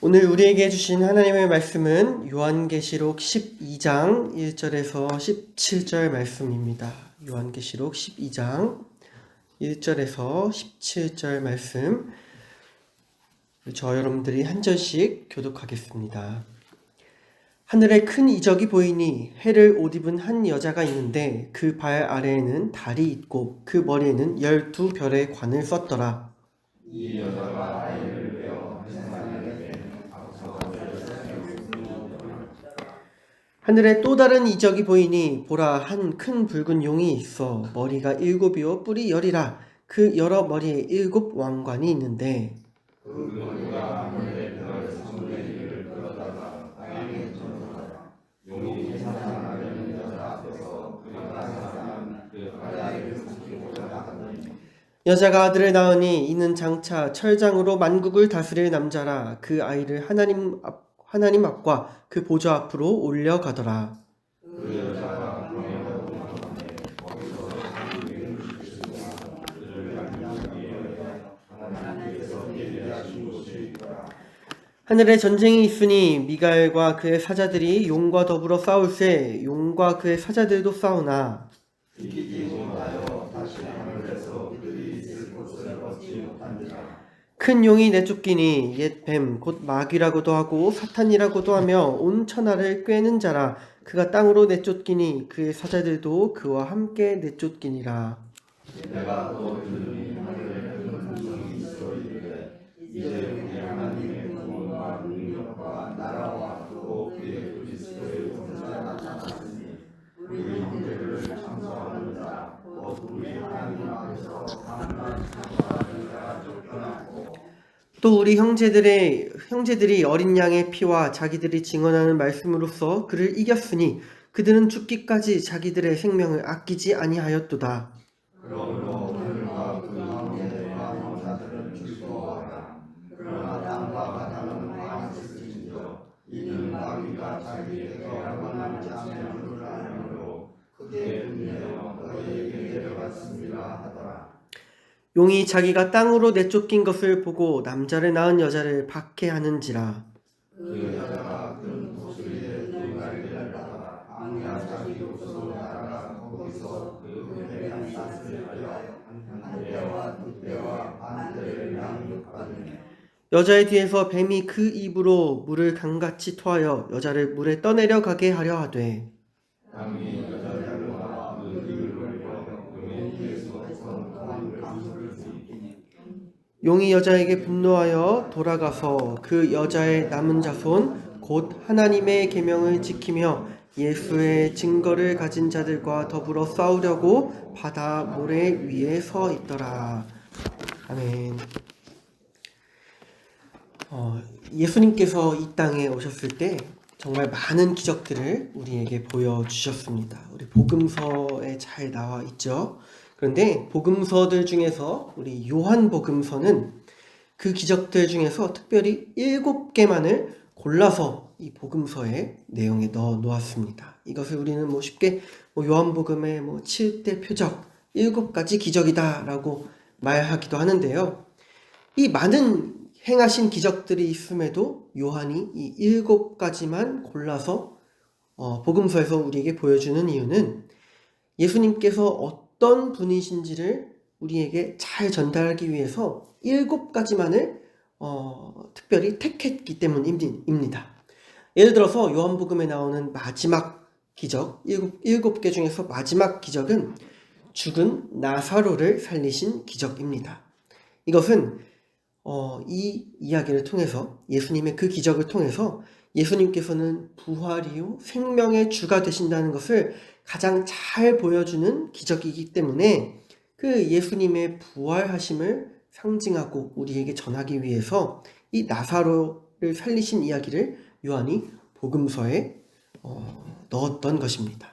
오늘 우리에게 주신 하나님의 말씀은 요한계시록 12장 1절에서 17절 말씀입니다. 요한계시록 12장 1절에서 17절 말씀, 저 여러분들이 한 절씩 교독하겠습니다. 하늘에 큰 이적이 보이니 해를 옷 입은 한 여자가 있는데 그 발 아래에는 달이 있고 그 머리에는 12별의 관을 썼더라. 이 여자가 아이를 베어 하늘에 또 다른 이적이 보이니 보라, 한 큰 붉은 용이 있어 머리가 7이요 뿔이 10이라. 그 여러 머리에 7 왕관이 있는데 그 머리가 하늘의 별 3분의 1을 끌어다가 땅에 던져라. 용이 사냥하려는 여자 앞에서 그가 사랑한 그 아이를 지키고자 하더니 여자가 아들을 낳으니 이는 장차 철장으로 만국을 다스릴 남자라. 그 아이를 하나님 앞과 그 보좌 앞으로 올려가더라. 그 여자가 병에 동안에 거기서 그를 살리기 위해 하나님께서 예비하신 곳이 있더라. 하늘에 전쟁이 있으니 미가엘과 그의 사자들이 용과 더불어 싸울세. 용과 그의 사자들도 싸우나 이기지 못하여 다시 하늘에서 그들이 있을 곳을 얻지 못한지라. 큰 용이 내쫓기니 옛 뱀 곧 마귀라고도 하고 사탄이라고도 하며 온 천하를 꿰는 자라. 그가 땅으로 내쫓기니 그의 사자들도 그와 함께 내쫓기니라. 내가 또 들으니 하늘에 큰 소리 있어 이르되 이제 우리 하나님의 구원과 능력과 나라와 또 그의 그리스도의 존재가 나타났으니 우리 형제를 참소하는 자 곧 우리 하나님 앞에서 강한 참소하는 자가 쫓겨났고 또 우리 형제들이 어린 양의 피와 자기들이 증언하는 말씀으로써 그를 이겼으니 그들은 죽기까지 자기들의 생명을 아끼지 아니하였도다. 그러므로 오늘과 그 가운데 남은 자들은 즐거워하라. 그러나 땅과 바다는 망했을진저 이는 마귀가 자기에게 원하는 자녀를 알므로 크게 분내어 너희에게 내려갔습니다 하더라. 용이 자기가 땅으로 내쫓긴 것을 보고 남자를 낳은 여자를 박해하는지라. 그 여자가 큰 독수리의 두 날개를 받아 광야 자기 곳으로 날아가 거기서 그 회한 싹을 하여 한 떼와 두 떼와 반 떼를 양육하더니 여자의 뒤에서 뱀이 그 입으로 물을 강같이 토하여 여자를 물에 떠내려 가게 하려 하되 땅이 여자를 모아 그 입을 벌려 용의 뒤에서 선한 강물을 들이키니 용이 여자에게 분노하여 돌아가서 그 여자의 남은 자손 곧 하나님의 계명을 지키며 예수의 증거를 가진 자들과 더불어 싸우려고 바다 모래 위에 서 있더라. 아멘. 예수님께서 이 땅에 오셨을 때 정말 많은 기적들을 우리에게 보여주셨습니다. 우리 복음서에 잘 나와 있죠. 그런데 복음서들 중에서 우리 요한복음서는 그 기적들 중에서 특별히 7개만을 골라서 이 복음서의 내용에 넣어 놓았습니다. 이것을 우리는 쉽게 요한복음의 7대 표적, 7가지 기적이다라고 말하기도 하는데요. 이 많은 행하신 기적들이 있음에도 요한이 이 7가지만 골라서 복음서에서 우리에게 보여주는 이유는 예수님께서 어떤 분이신지를 우리에게 잘 전달하기 위해서 7가지만을 특별히 택했기 때문입니다. 예를 들어서 요한복음에 나오는 마지막 기적, 7개 중에서 마지막 기적은 죽은 나사로를 살리신 기적입니다. 이것은 이 이야기를 통해서 예수님의 그 기적을 통해서 예수님께서는 부활이요 생명의 주가 되신다는 것을 가장 잘 보여주는 기적이기 때문에 그 예수님의 부활하심을 상징하고 우리에게 전하기 위해서 이 나사로를 살리신 이야기를 요한이 복음서에 넣었던 것입니다.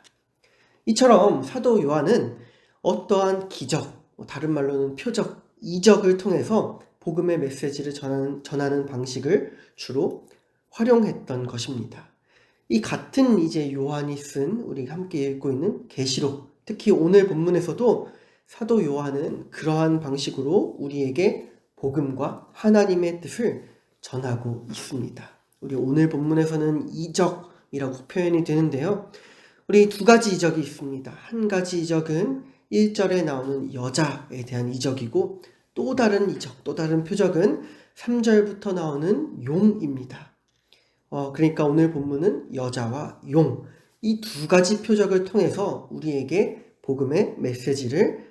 이처럼 사도 요한은 어떠한 기적, 다른 말로는 표적, 이적을 통해서 복음의 메시지를 전하는 방식을 주로 활용했던 것입니다. 이 같은 이제 요한이 쓴 우리가 함께 읽고 있는 계시록, 특히 오늘 본문에서도 사도 요한은 그러한 방식으로 우리에게 복음과 하나님의 뜻을 전하고 있습니다. 우리 오늘 본문에서는 이적이라고 표현이 되는데요. 우리 두 가지 이적이 있습니다. 한 가지 이적은 1절에 나오는 여자에 대한 이적이고, 또 다른 이적, 또 다른 표적은 3절부터 나오는 용입니다. 그러니까 오늘 본문은 여자와 용, 이 두 가지 표적을 통해서 우리에게 복음의 메시지를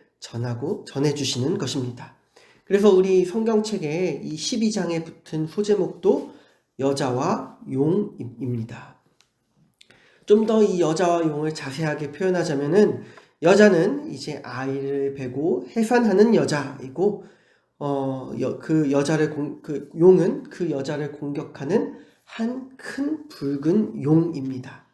전해주시는 것입니다. 그래서 우리 성경책에 이 12장에 붙은 소제목도 여자와 용입니다. 좀 더 이 여자와 용을 자세하게 표현하자면은, 여자는 이제 아이를 베고 해산하는 여자이고, 용은 그 여자를 공격하는 한 큰 붉은 용입니다.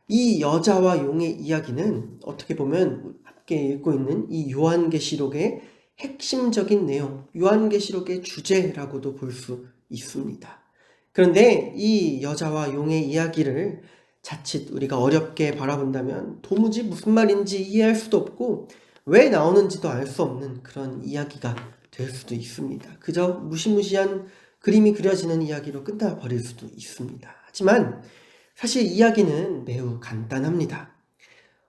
이 여자와 용의 이야기는 어떻게 보면 함께 읽고 있는 이 요한계시록의 핵심적인 내용, 요한계시록의 주제라고도 볼 수 있습니다. 그런데 이 여자와 용의 이야기를 자칫 우리가 어렵게 바라본다면 도무지 무슨 말인지 이해할 수도 없고 왜 나오는지도 알 수 없는 그런 이야기가 될 수도 있습니다. 그저 무시무시한 그림이 그려지는 이야기로 끝나버릴 수도 있습니다. 하지만 사실 이야기는 매우 간단합니다.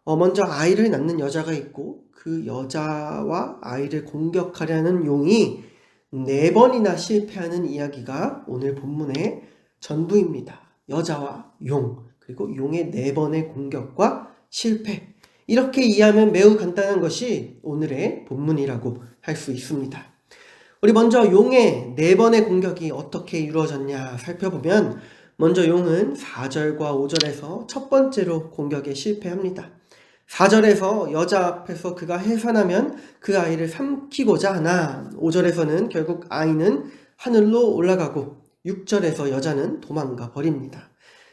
먼저 아이를 낳는 여자가 있고, 그 여자와 아이를 공격하려는 용이 4번이나 실패하는 이야기가 오늘 본문의 전부입니다. 여자와 용, 그리고 용의 4번의 공격과 실패, 이렇게 이해하면 매우 간단한 것이 오늘의 본문이라고 할 수 있습니다. 우리 먼저 용의 4번의 공격이 어떻게 이루어졌냐 살펴보면, 먼저 용은 4절과 5절에서 첫 번째로 공격에 실패합니다. 4절에서 여자 앞에서 그가 해산하면 그 아이를 삼키고자 하나, 5절에서는 결국 아이는 하늘로 올라가고 6절에서 여자는 도망가 버립니다.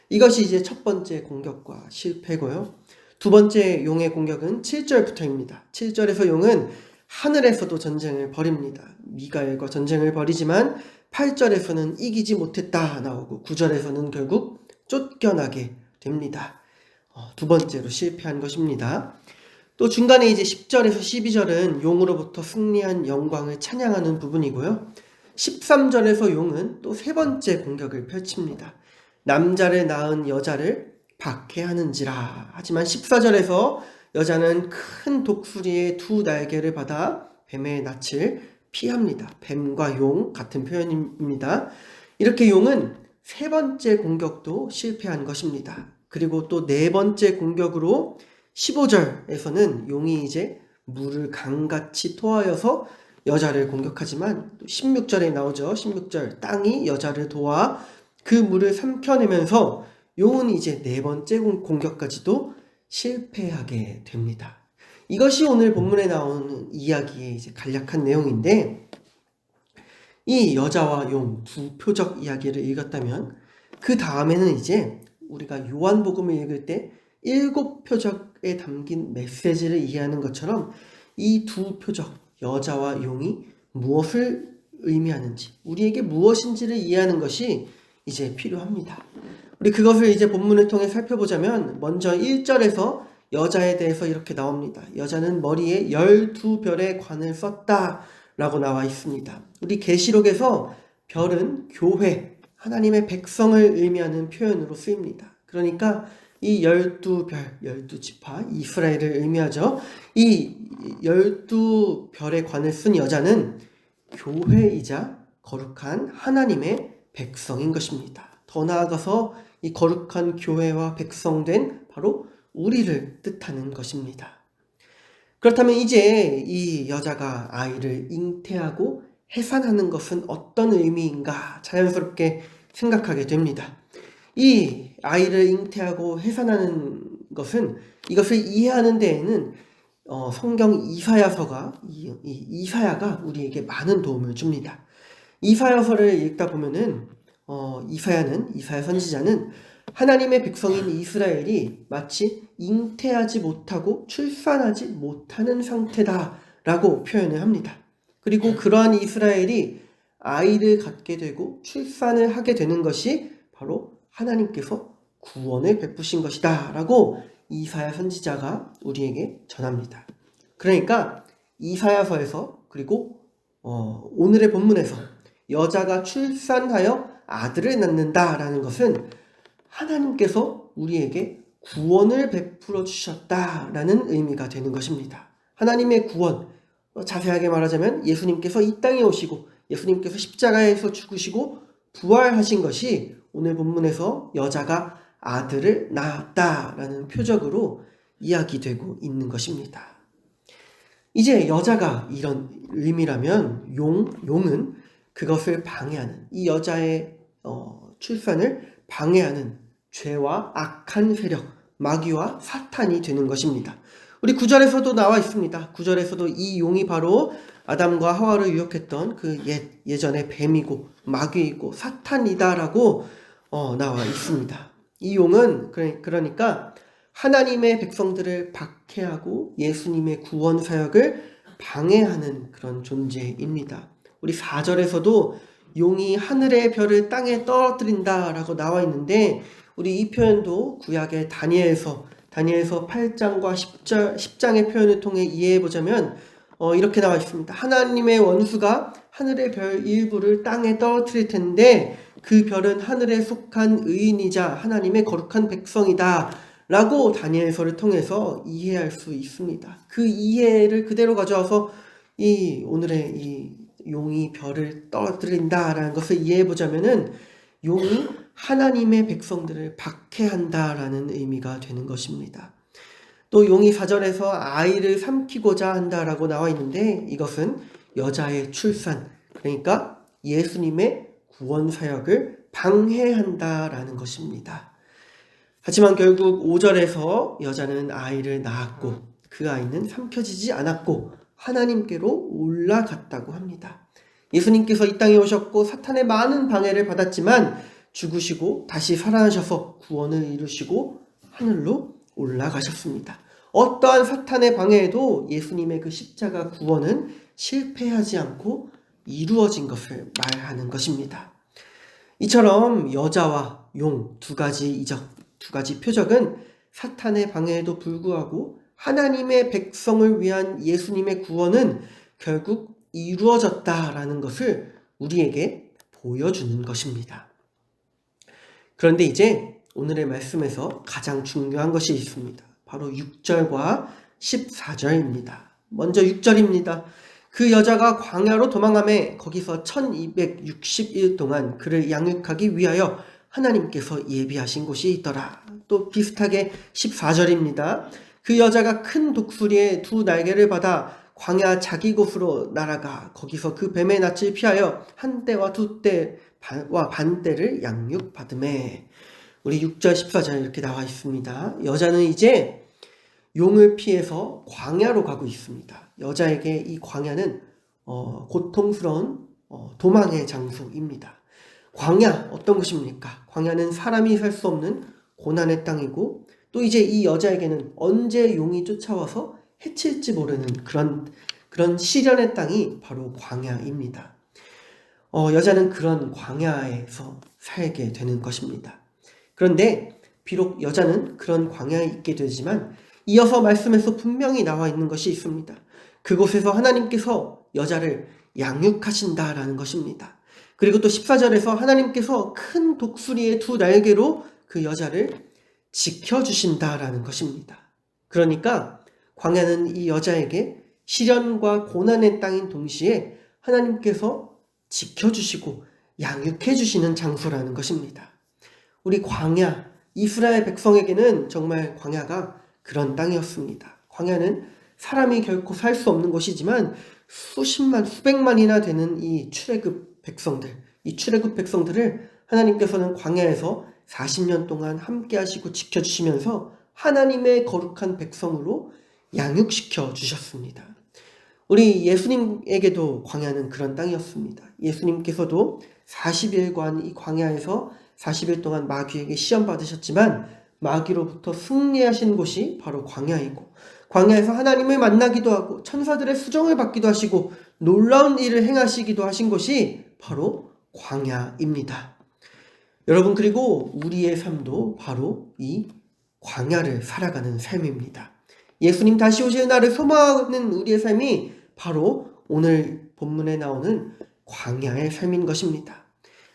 이것이 이제 첫 번째 공격과 실패고요. 두 번째 용의 공격은 7절부터입니다. 7절에서 용은 하늘에서도 전쟁을 벌입니다. 미가엘과 전쟁을 벌이지만 8절에서는 이기지 못했다 나오고 9절에서는 결국 쫓겨나게 됩니다. 두 번째로 실패한 것입니다. 또 중간에 이제 10절에서 12절은 용으로부터 승리한 영광을 찬양하는 부분이고요. 13절에서 용은 또 세 번째 공격을 펼칩니다. 남자를 낳은 여자를 박해하는지라. 하지만 14절에서 여자는 큰 독수리의 2 날개를 받아 뱀의 낯을 피합니다. 뱀과 용 같은 표현입니다. 이렇게 용은 세 번째 공격도 실패한 것입니다. 그리고 또 네 번째 공격으로 15절에서는 용이 이제 물을 강같이 토하여서 여자를 공격하지만, 또 16절에 나오죠. 16절, 땅이 여자를 도와 그 물을 삼켜내면서 용은 이제 네 번째 공격까지도 실패하게 됩니다. 이것이 오늘 본문에 나오는 이야기의 이제 간략한 내용인데, 이 여자와 용 두 표적 이야기를 읽었다면 그 다음에는 이제 우리가 요한복음을 읽을 때 7표적에 담긴 메시지를 이해하는 것처럼 이 두 표적, 여자와 용이 무엇을 의미하는지, 우리에게 무엇인지를 이해하는 것이 이제 필요합니다. 우리 그것을 이제 본문을 통해 살펴보자면, 먼저 1절에서 여자에 대해서 이렇게 나옵니다. 여자는 머리에 12별의 관을 썼다 라고 나와 있습니다. 우리 계시록에서 별은 교회, 하나님의 백성을 의미하는 표현으로 쓰입니다. 그러니까 이 12별, 12지파, 이스라엘을 의미하죠. 이 12별의 관을 쓴 여자는 교회이자 거룩한 하나님의 백성인 것입니다. 더 나아가서 이 거룩한 교회와 백성된 바로 우리를 뜻하는 것입니다. 그렇다면 이제 이 여자가 아이를 잉태하고 해산하는 것은 어떤 의미인가 자연스럽게 생각하게 됩니다. 이 아이를 잉태하고 해산하는 것은, 이것을 이해하는 데에는 성경 이사야서가 이사야가 우리에게 많은 도움을 줍니다. 이사야서를 읽다 보면은 이사야 선지자는 하나님의 백성인 이스라엘이 마치 잉태하지 못하고 출산하지 못하는 상태다라고 표현을 합니다. 그리고 그러한 이스라엘이 아이를 갖게 되고 출산을 하게 되는 것이 바로 하나님께서 구원을 베푸신 것이다 라고 이사야 선지자가 우리에게 전합니다. 그러니까 이사야서에서, 그리고 오늘의 본문에서 여자가 출산하여 아들을 낳는다라는 것은 하나님께서 우리에게 구원을 베풀어 주셨다라는 의미가 되는 것입니다. 하나님의 구원, 자세하게 말하자면 예수님께서 이 땅에 오시고 예수님께서 십자가에서 죽으시고 부활하신 것이 오늘 본문에서 여자가 아들을 낳았다라는 표적으로 이야기되고 있는 것입니다. 이제 여자가 이런 의미라면 용은 그것을 방해하는, 이 여자의 출산을 방해하는 죄와 악한 세력, 마귀와 사탄이 되는 것입니다. 우리 9절에서도 나와 있습니다. 9절에서도 이 용이 바로 아담과 하와를 유혹했던 그 예전의 뱀이고 마귀이고 사탄이다라고 나와 있습니다. 이 용은 그러니까 하나님의 백성들을 박해하고 예수님의 구원 사역을 방해하는 그런 존재입니다. 우리 4절에서도 용이 하늘의 별을 땅에 떨어뜨린다라고 나와 있는데 우리 이 표현도 구약의 다니엘서 8장과 10장의 표현을 통해 이해해보자면 이렇게 나와 있습니다. 하나님의 원수가 하늘의 별 일부를 땅에 떨어뜨릴 텐데 그 별은 하늘에 속한 의인이자 하나님의 거룩한 백성이다 라고 다니엘서를 통해서 이해할 수 있습니다. 그 이해를 그대로 가져와서 오늘의 이 용이 별을 떨어뜨린다라는 것을 이해해보자면은 용이 하나님의 백성들을 박해한다라는 의미가 되는 것입니다. 또 용이 4절에서 아이를 삼키고자 한다라고 나와 있는데 이것은 여자의 출산, 그러니까 예수님의 구원 사역을 방해한다라는 것입니다. 하지만 결국 5절에서 여자는 아이를 낳았고 그 아이는 삼켜지지 않았고 하나님께로 올라갔다고 합니다. 예수님께서 이 땅에 오셨고 사탄의 많은 방해를 받았지만 죽으시고 다시 살아나셔서 구원을 이루시고 하늘로 올라가셨습니다. 어떠한 사탄의 방해에도 예수님의 그 십자가 구원은 실패하지 않고 이루어진 것을 말하는 것입니다. 이처럼 여자와 용 두 가지 표적은 사탄의 방해에도 불구하고 하나님의 백성을 위한 예수님의 구원은 결국 이루어졌다라는 것을 우리에게 보여주는 것입니다. 그런데 이제 오늘의 말씀에서 가장 중요한 것이 있습니다. 바로 6절과 14절입니다. 먼저 6절입니다. 그 여자가 광야로 도망하매 거기서 1260일 동안 그를 양육하기 위하여 하나님께서 예비하신 곳이 있더라. 또 비슷하게 14절입니다. 그 여자가 큰 독수리의 두 날개를 받아 광야 자기 곳으로 날아가 거기서 그 뱀의 낯을 피하여 한 때와 두 때와 반 때를 양육받으매. 우리 6절 14절 이렇게 나와 있습니다. 여자는 이제 용을 피해서 광야로 가고 있습니다. 여자에게 이 광야는 고통스러운 도망의 장소입니다. 광야 어떤 곳입니까? 광야는 사람이 살 수 없는 고난의 땅이고 또 이제 이 여자에게는 언제 용이 쫓아와서 해칠지 모르는 그런 시련의 땅이 바로 광야입니다. 여자는 그런 광야에서 살게 되는 것입니다. 그런데 비록 여자는 그런 광야에 있게 되지만 이어서 말씀에서 분명히 나와 있는 것이 있습니다. 그곳에서 하나님께서 여자를 양육하신다라는 것입니다. 그리고 또 14절에서 하나님께서 큰 독수리의 두 날개로 그 여자를 지켜주신다라는 것입니다. 그러니까 광야는 이 여자에게 시련과 고난의 땅인 동시에 하나님께서 지켜주시고 양육해주시는 장소라는 것입니다. 우리 광야, 이스라엘 백성에게는 정말 광야가 그런 땅이었습니다. 광야는 사람이 결코 살 수 없는 곳이지만 수십만, 수백만이나 되는 이 출애굽 백성들을 하나님께서는 광야에서 40년 동안 함께 하시고 지켜주시면서 하나님의 거룩한 백성으로 양육시켜 주셨습니다. 우리 예수님에게도 광야는 그런 땅이었습니다. 예수님께서도 40일간 이 광야에서 40일 동안 마귀에게 시험 받으셨지만 마귀로부터 승리하신 곳이 바로 광야이고 광야에서 하나님을 만나기도 하고 천사들의 수종을 받기도 하시고 놀라운 일을 행하시기도 하신 곳이 바로 광야입니다. 여러분, 그리고 우리의 삶도 바로 이 광야를 살아가는 삶입니다. 예수님 다시 오실 날을 소망하는 우리의 삶이 바로 오늘 본문에 나오는 광야의 삶인 것입니다.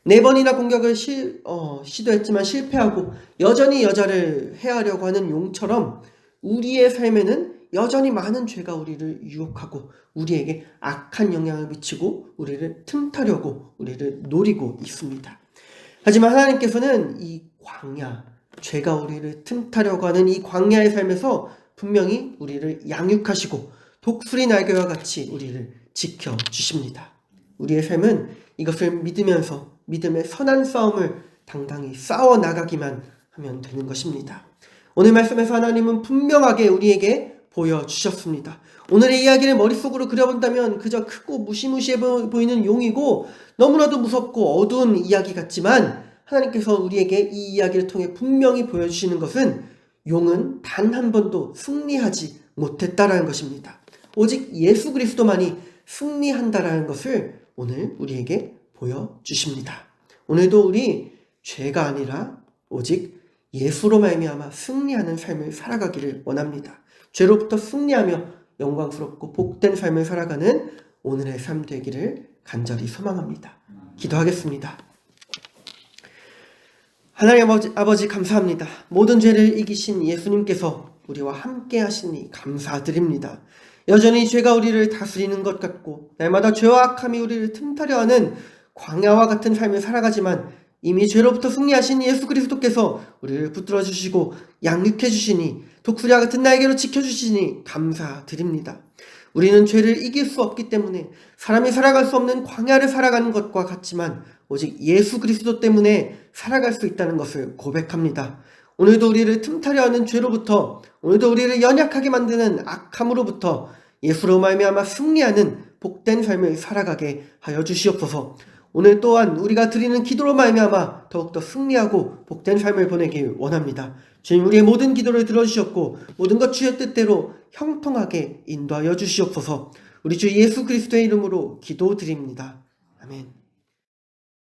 4번이나 공격을 시도했지만 실패하고 여전히 여자를 해하려고 하는 용처럼 우리의 삶에는 여전히 많은 죄가 우리를 유혹하고 우리에게 악한 영향을 미치고 우리를 틈타려고 우리를 노리고 있습니다. 하지만 하나님께서는 이 광야, 죄가 우리를 틈타려고 하는 이 광야의 삶에서 분명히 우리를 양육하시고 독수리 날개와 같이 우리를 지켜주십니다. 우리의 삶은 이것을 믿으면서 믿음의 선한 싸움을 당당히 싸워나가기만 하면 되는 것입니다. 오늘 말씀에서 하나님은 분명하게 우리에게 보여주셨습니다. 오늘의 이야기를 머릿속으로 그려본다면 그저 크고 무시무시해 보이는 용이고 너무나도 무섭고 어두운 이야기 같지만 하나님께서 우리에게 이 이야기를 통해 분명히 보여주시는 것은 용은 단 한 번도 승리하지 못했다라는 것입니다. 오직 예수 그리스도만이 승리한다라는 것을 오늘 우리에게 보여주십니다. 오늘도 우리 죄가 아니라 오직 예수로 말미암아 승리하는 삶을 살아가기를 원합니다. 죄로부터 승리하며 영광스럽고 복된 삶을 살아가는 오늘의 삶 되기를 간절히 소망합니다. 기도하겠습니다. 하나님 아버지 감사합니다. 모든 죄를 이기신 예수님께서 우리와 함께 하시니 감사드립니다. 여전히 죄가 우리를 다스리는 것 같고 날마다 죄와 악함이 우리를 틈타려 하는 광야와 같은 삶을 살아가지만 이미 죄로부터 승리하신 예수 그리스도께서 우리를 붙들어 주시고 양육해 주시니 독수리와 같은 날개로 지켜주시니 감사드립니다. 우리는 죄를 이길 수 없기 때문에 사람이 살아갈 수 없는 광야를 살아가는 것과 같지만 오직 예수 그리스도 때문에 살아갈 수 있다는 것을 고백합니다. 오늘도 우리를 틈타려 하는 죄로부터, 오늘도 우리를 연약하게 만드는 악함으로부터 예수로 말미암아 승리하는 복된 삶을 살아가게 하여 주시옵소서. 오늘 또한 우리가 드리는 기도로 말미암아 더욱더 승리하고 복된 삶을 보내길 원합니다. 주님, 우리의 모든 기도를 들어주셨고 모든 것 주의 뜻대로 형통하게 인도하여 주시옵소서. 우리 주 예수 그리스도의 이름으로 기도드립니다. 아멘.